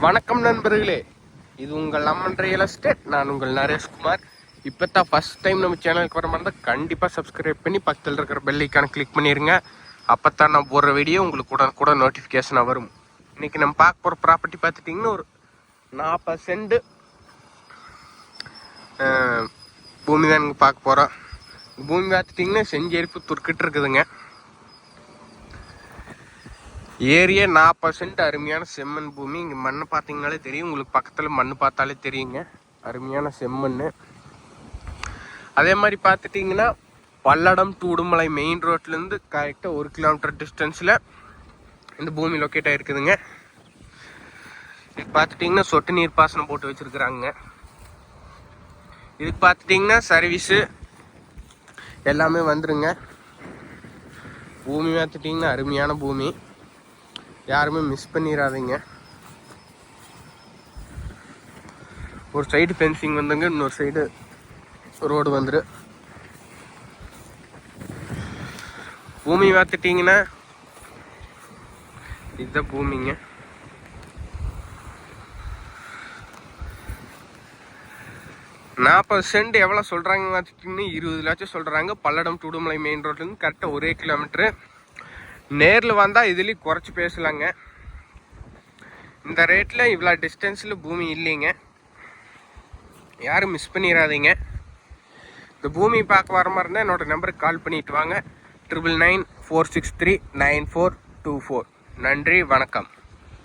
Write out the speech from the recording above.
வணக்கம் நண்பர்களே, இது உங்கள் அம்மன் ரியல் எஸ்டேட். நான் உங்கள் நரேஷ்குமார். இப்போ தான் ஃபஸ்ட் டைம் நம்ம சேனலுக்கு வர மாதிரி இருந்தால் கண்டிப்பாக சப்ஸ்கிரைப் பண்ணி பக்கத்தில் இருக்கிற பெல் ஐக்கானை கிளிக் பண்ணிடுங்க. அப்போ தான் நான் போடுற வீடியோ உங்களுக்கு கூட நோட்டிஃபிகேஷனாக வரும். இன்றைக்கி நம்ம பார்க்க போகிற ப்ராப்பர்ட்டி பார்த்துட்டிங்கன்னா ஒரு 40 சென்ட் பூமி தான் இங்கே பார்க்க போகிறோம். பூமி பார்த்துட்டிங்கன்னா செஞ்சேரிப்புத்தூர்கிட்ட இருக்குதுங்க. ஏரியா 40 சென்ட் அருமையான செம்மண் பூமி. இங்கே மண் பார்த்தீங்கனாலே தெரியும், உங்களுக்கு பக்கத்தில் மண் பார்த்தாலே தெரியுங்க, அருமையான செம்மண். அதே மாதிரி பார்த்துட்டிங்கன்னா பல்லடம் டு உடுமலை மெயின் ரோட்லேருந்து கரெக்டாக 1 கிலோமீட்டர் டிஸ்டன்ஸில் இந்த பூமி லொக்கேட் ஆகிருக்குதுங்க. இது பார்த்துட்டிங்கன்னா சொட்டு நீர் பாசனம் போட்டு வச்சுருக்குறாங்க. இதுக்கு பார்த்துட்டிங்கன்னா சர்வீஸு எல்லாமே வந்துருங்க. பூமி பார்த்துட்டிங்கன்னா அருமையான பூமி, யாருமே மிஸ் பண்ணிடாதீங்க. ஒரு சைடு ஃபென்சிங் வந்துங்க, இன்னொரு சைடு ரோடு வந்துரு. பூமி பார்த்துட்டிங்கன்னா இதுதான் பூமிங்க. நாற்பது சென்ட் எவ்வளோ சொல்கிறாங்க பார்த்துட்டிங்கன்னா 20 லட்சம் சொல்கிறாங்க. பல்லடம் டு உடுமலை மெயின் ரோட்லேருந்து கரெக்டாக 1 கிலோமீட்ரு. நேரில் வந்தால் இதுலேயும் குறைச்சி பேசலாங்க. இந்த ரேட்டில் இவ்வளோ டிஸ்டன்ஸில் பூமி இல்லைங்க, யாரும் மிஸ் பண்ணிடாதீங்க. இந்த பூமி பார்க்க வர மாதிரி இருந்தால் என்னோடய நம்பருக்கு கால் பண்ணிவிட்டு வாங்க. 9994639424. நன்றி, வணக்கம்.